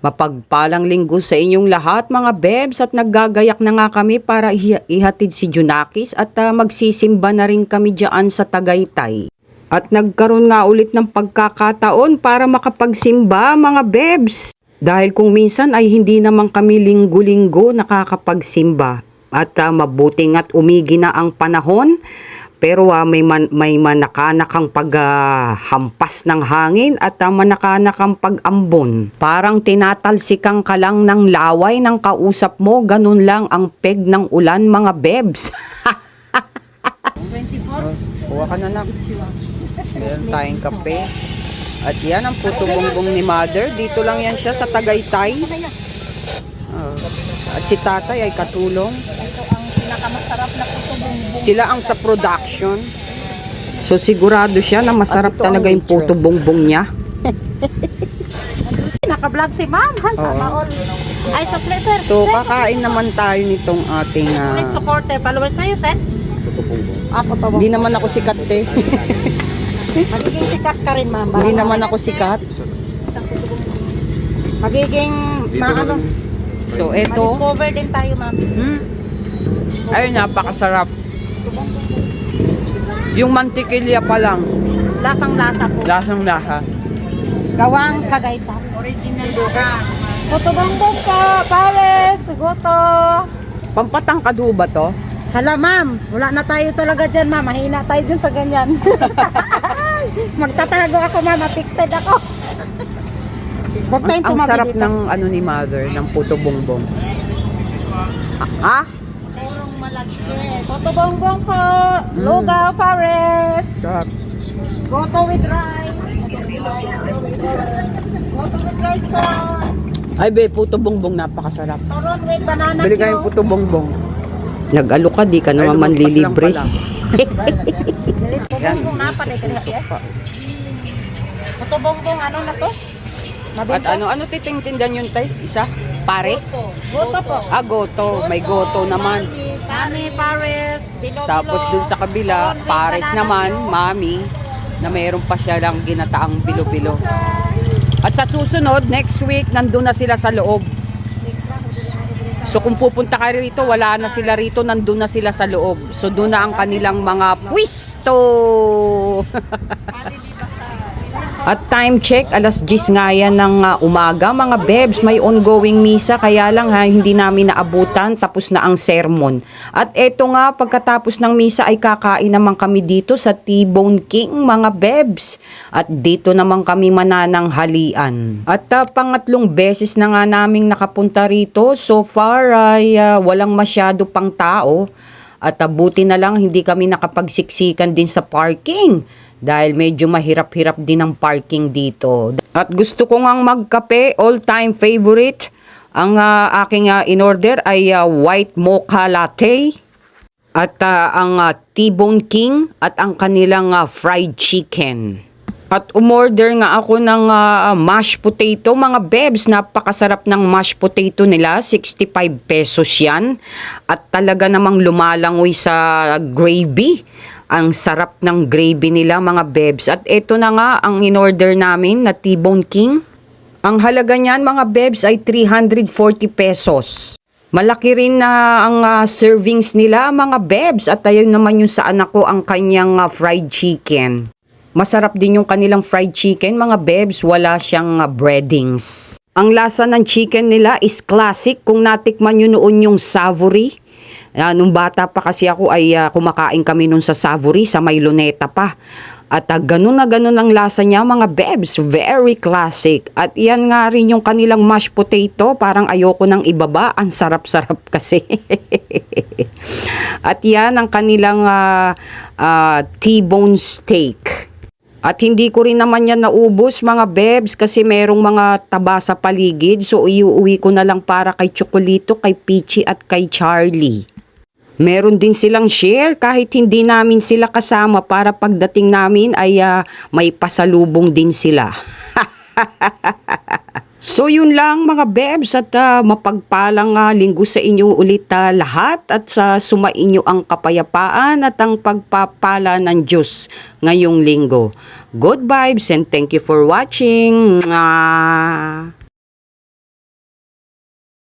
Mapagpalang linggo sa inyong lahat mga bebs at naggagayak na nga kami para ihatid si Junakis at magsisimba na rin kami dyan sa Tagaytay. At nagkaroon nga ulit ng pagkakataon para makapagsimba mga bebs. Dahil kung minsan ay hindi naman kami linggo-linggo nakakapagsimba. At mabuting at umigi na ang panahon. Pero may manakanakang paghampas ng hangin at manakanakang pag-ambon. Parang tinatalsikan ka lang ng laway ng kausap mo, ganun lang ang peg ng ulan mga bebs. 24? Kuha ka na lang. Meron tayong kape. At yan ang puto bongbong ni Mother. Dito lang yan siya sa Tagaytay. At si Tatay ay katulong. Ito ang pinakamasarap na puto bongbong. Sila ang sa production. So sigurado siya na masarap talaga yung puto bongbong niya. Naka-vlog si Ma'am. Sana all. Ay, supply sir. So kakain naman tayo nitong ating Supporter, followers sa'yo, sir? Puto bongbong. hindi naman ako sikat eh. Magiging sikat ka rin, Ma'am. Hindi naman ako sikat. Magiging, maano, So eto, ma-discover din tayo, Ma'am. ay napakasarap. Yung mantikilya pa lang, Lasang-lasa po. lasang lasa. Gawang Tagaytay. Original ka. Puto bongbong po, pares, goto. Pampatangkado ba to? Hala, Ma'am. Wala na tayo talaga dyan, Ma'am. Mahina tayo dyan sa ganyan. Magtatago ako, Ma'am. Affected ako. Huwag tayong Ang tumabi sarap dito. ng ano ni Mother, ng puto bongbong. Ah? Purong malaki. Puto bongbong po. Lugaw, pares. Sarap. Goto with rice. Goto with rice po. Ay be, puto bongbong napakasarap. Turon with banana Bili kayong cube. puto bongbong. Nag-alo ka, di ka naman manlilibre. Puto bongbong napan eh. Puto bongbong, ano na to? At ano titingtindan yun tay? Isa? Pares? Goto po. Ah, goto. May goto naman. Mami, pares, bilo-bilo. Tapos dun sa kabila, Turon with pares banana naman, cube. mami, na mayroon pa siya lang ginataang bilo-bilo. At sa susunod, next week, nandun na sila sa loob. So kung pupunta ka rito, wala na sila rito, nandun na sila sa loob. So doon na ang kanilang mga pwisto. At time check, alas 10 nga yan ng umaga. Mga bebs, may ongoing misa, kaya lang hindi namin naabutan, tapos na ang sermon. At eto nga, pagkatapos ng misa ay kakain naman kami dito sa T-Bone King, mga bebs. At dito naman kami manananghalian. At pangatlong beses na nga naming nakapunta rito. So far ay walang masyado pang tao. At buti na lang hindi kami nakapagsiksikan din sa parking. Dahil medyo mahirap-hirap din ang parking dito. At gusto ko ngang magkape, all-time favorite. Ang aking in-order ay white mocha latte. At ang T-Bone King at ang kanilang fried chicken. At umorder nga ako ng mashed potato. Mga bebs, napakasarap ng mashed potato nila. 65 pesos yan. At talaga namang lumalangoy sa gravy. Ang sarap ng gravy nila mga bebs. At ito na nga ang in-order namin na T-Bone King. Ang halaga niyan mga bebs ay 340 pesos. Malaki rin na ang servings nila mga bebs. At ayun naman yung sa anak ko ang kanyang fried chicken. Masarap din yung kanilang fried chicken mga bebs. Wala siyang breadings. Ang lasa ng chicken nila is classic. Kung natikman nyo noon yung savory. Nung bata pa kasi ako ay kumakain kami nun sa Savory, sa may Luneta pa. At ganun na ganun ang lasa niya mga bebs, very classic. At yan nga rin yung kanilang mashed potato, parang ayoko nang ibaba, ang sarap-sarap kasi. At yan ang kanilang T-bone steak. At hindi ko rin naman yan naubos mga bebs kasi merong mga taba sa paligid. So iuwi ko na lang para kay Chocolito, kay Peachy at kay Charlie. Meron din silang share kahit hindi namin sila kasama para pagdating namin ay may pasalubong din sila. So yun lang mga bebs at mapagpalang linggo sa inyo ulit lahat at sa sumainyo ang kapayapaan at ang pagpapala ng Diyos ngayong linggo. Good vibes and thank you for watching. Mwah!